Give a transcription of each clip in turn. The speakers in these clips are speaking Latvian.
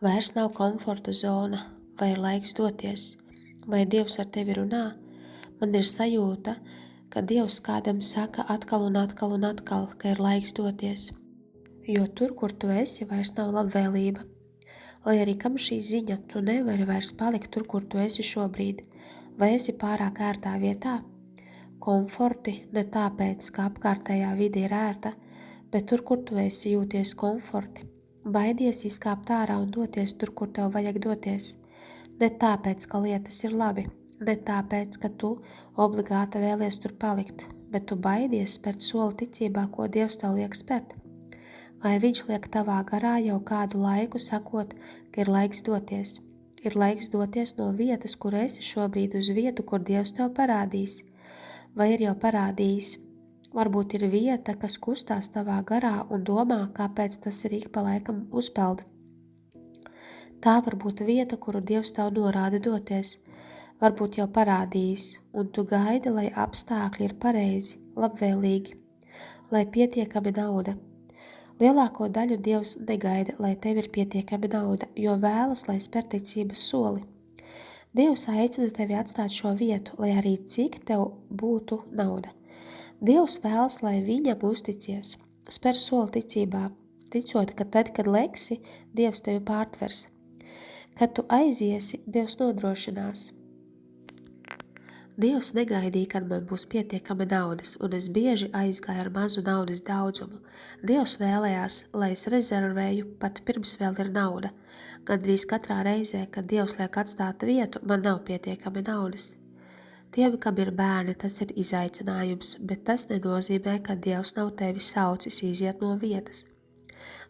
Vairs nav komforta zona, vai ir laiks doties, vai Dievs ar tevi runā. Man ir sajūta, ka Dievs kādam saka atkal un atkal un atkal, ka ir laiks doties, jo tur, kur tu esi, vairs nav labvēlība. Lai arī kam šī ziņa, tu nevari vairs palikt tur, kur tu esi šobrīd, vai esi pārāk ērtā vietā. Komforti ne tāpēc, ka apkārtējā vide ir ērta, bet tur, kur tu esi, jūties komforti. Baidies izkāpt ārā un doties tur, kur tev vajag doties. Ne tāpēc, ka lietas ir labi, ne tāpēc, ka tu obligāti vēlies tur palikt, bet tu baidies spērt soli ticībā, ko Dievs tev liek spērt. Vai viņš liek tavā garā jau kādu laiku sakot, ka ir laiks doties? Ir laiks doties no vietas, kur esi šobrīd, uz vietu, kur Dievs tev parādīs. Vai ir jau parādījis? Varbūt ir vieta, kas kustās tavā garā un domā, kāpēc tas ir ik pa laikam uzpeld. Tā var būt vieta, kuru Dievs tev norāda doties. Varbūt jau parādījis, un tu gaidi, lai apstākļi ir pareizi, labvēlīgi, lai pietiekami nauda. Lielāko daļu Dievs negaida, lai tev ir pietiekami nauda, jo vēlas, lai spēr ticības soli. Dievs aicina tevi atstāt šo vietu, lai arī cik tev būtu nauda. Dievs vēlas, lai viņam uzticies, spēr soli ticībā, ticot, ka tad, kad leksi, Dievs tevi pārtvers. Kad tu aiziesi, Dievs nodrošinās. Dievs negaidīja, kad man būs pietiekami naudas, un es bieži aizgāju ar mazu naudas daudzumu. Dievs vēlējās, lai es rezervēju pat pirms vēl ir nauda. Gandrīz katrā reizē, kad Dievs liek atstāt vietu, man nav pietiekami naudas. Tiem, kam ir bērni, tas ir izaicinājums, bet tas nenozīmē, ka Dievs nav tevi saucis iziet no vietas.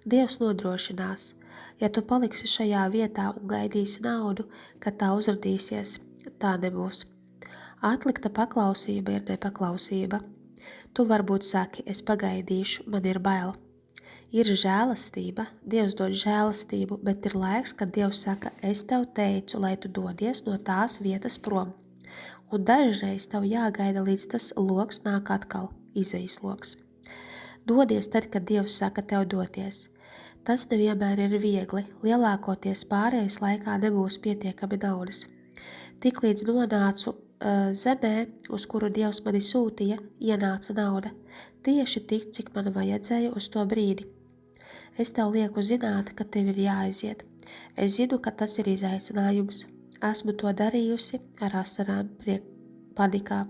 Dievs nodrošinās. Ja tu paliksi šajā vietā un gaidīsi naudu, kad tā uzrādīsies, tā nebūs. Atlikta paklausība ir nepaklausība. Tu varbūt saki, es pagaidīšu, man ir bail. Ir žēlastība, Dievs dod žēlastību, bet ir laiks, kad Dievs saka, es tev teicu, lai tu dodies no tās vietas prom. Un dažreiz tev jāgaida, līdz tas loks nāk atkal, izejas loks. Dodies tad, kad Dievs saka tev doties. Tas nevienmēr ir viegli, lielākoties pārējais laikā nebūs pietiekami naudas. Tiklīdz nonācu zemē, uz kuru Dievs mani sūtīja, ienāca nauda. Tieši tik, cik man vajadzēja uz to brīdi. Es tev lieku zināt, ka tev ir jāaiziet. Es zinu, ka tas ir izaicinājums. Esmu to darījusi ar asarām panikā.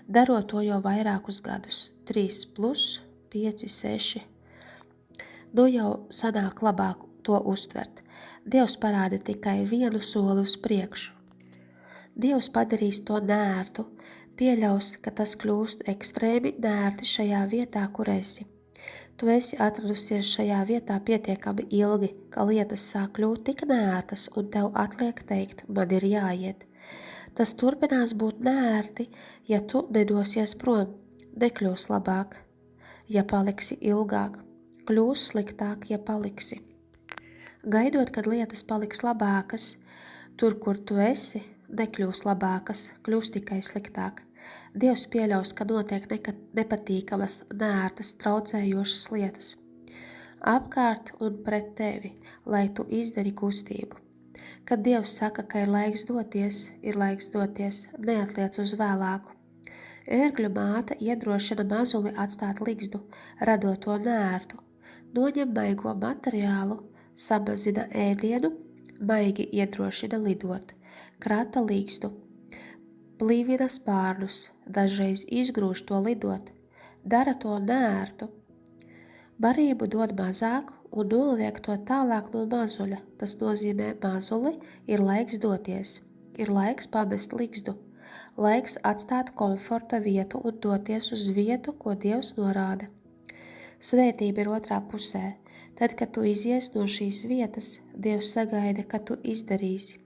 Darot to jau vairākus gadus, 3 plus, 5, 6. Nu jau sanāk labāk to uztvert. Dievs parāda tikai vienu soli uz priekšu. Dievs padarīs to nērtu, pieļaus, ka tas kļūst ekstrēmi nērti šajā vietā, kur esi. Tu esi atradusies šajā vietā pietiekami ilgi, ka lietas sāk kļūt tik nērtas un tev atliek teikt, man ir jāiet. Tas turpinās būt nērti, ja tu nedosies prom, nekļūs labāk, ja paliksi ilgāk, kļūs sliktāk, ja paliksi. Gaidot, kad lietas paliks labākas, tur, kur tu esi, nekļūs labākas, kļūs tikai sliktāk. Dievs pieļaus, ka notiek nepatīkamas, nērtas, traucējošas lietas. Apkārt un pret tevi, lai tu izdari kustību. Kad Dievs saka, ka ir laiks doties, neatliec uz vēlāku. Ērgļu māte iedrošina mazuli atstāt ligzdu, radot to nērtu. Noņem maigo materiālu, samazina ēdienu, maigi iedrošina lidot, krata ligzdu. Plīvina spārnus, dažreiz izgrūž to lidot, dara to nērtu. Barību dod mazāk un noliek to tālāk no mazuļa. Tas nozīmē mazuli ir laiks doties, ir laiks pamest ligzdu, laiks atstāt komforta vietu un doties uz vietu, ko Dievs norāda. Svētība ir otrā pusē. Tad, kad tu izies no šīs vietas, Dievs sagaida, ka tu izdarīsi.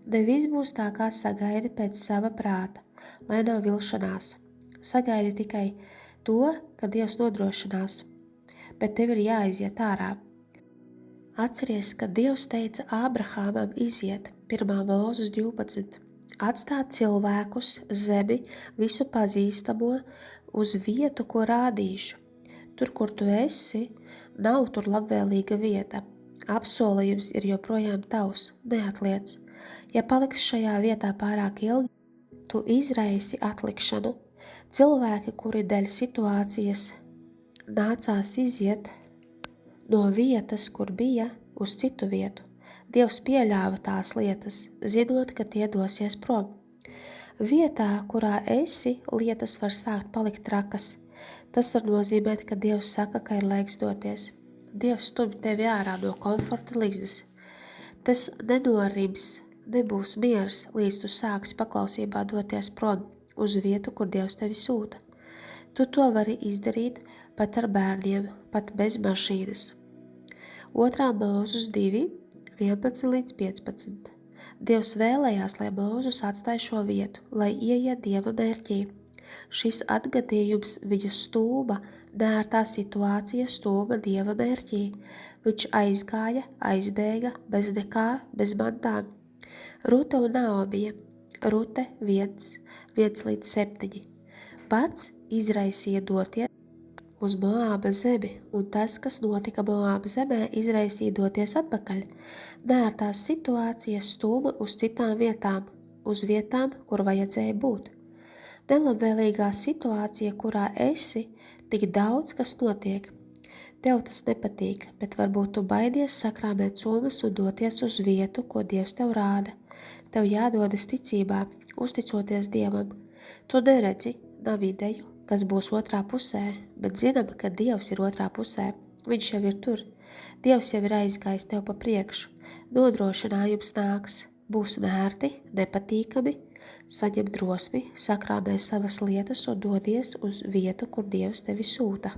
Nevis būs tā, kā sagaidi pēc sava prāta, lai nav vilšanās. Sagaidi tikai to, ka Dievs nodrošinās, bet tev ir jāiziet ārā. Atceries, ka Dievs teica Ābrahāmam iziet, 1. Mūzes 12, atstāt cilvēkus, zemi, visu pazīstamo, uz vietu, ko rādīšu. Tur, kur tu esi, nav tur labvēlīga vieta. Apsolījums ir joprojām tavs, neatliec. Ja paliksi šajā vietā pārāk ilgi, tu izraisi atlikšanu. Cilvēki, kuri dēļ situācijas nācās iziet no vietas, kur bija, uz citu vietu. Dievs pieļāva tās lietas, zinot, ka tie dosies prom. Vietā, kurā esi, lietas var sākt palikt trakas. Tas var nozīmēt, ka Dievs saka, ka ir laiks doties. Dievs stumj tevi ārā no komforta līzdes. Tas nenorims, nebūs miers, līdz tu sāksi paklausībā doties prom uz vietu, kur Dievs tevi sūta. Tu to vari izdarīt pat ar bērniem, pat bez mašīnas. 2. Mūzus 2, 11 līdz 15. Dievs vēlējās, lai Mūzus atstāj šo vietu, lai ieiet Dieva mērķī. Šis atgadījums viņu stūma, nērtā situācija stūma Dieva mērķī. Viņš aizgāja, aizbēga, bez nekā, bez mantām. Rute un Naomija. Rute 1 līdz 7. Pats izraisīja doties uz Moāba zemi, un tas, kas notika Moāba zemē, izraisīja doties atpakaļ. Nērtās situācijas stūma uz citām vietām, uz vietām, kur vajadzēja būt. Nelabvēlīgā situācija, kurā esi, tik daudz, kas notiek. Tev tas nepatīk, bet varbūt tu baidies sakrāmēt somas un doties uz vietu, ko Dievs tev rāda. Tev jādodas ticībā, uzticoties Dievam. Tu neredzi, nav ideju, kas būs otrā pusē, bet zinām, ka Dievs ir otrā pusē. Viņš jau ir tur. Dievs jau ir aizgājis tev pa priekšu. Nodrošinājums nāks. Būs nērti, nepatīkami. Saņem drosmi, sakrāmē savas lietas un dodies uz vietu, kur Dievs tevi sūta.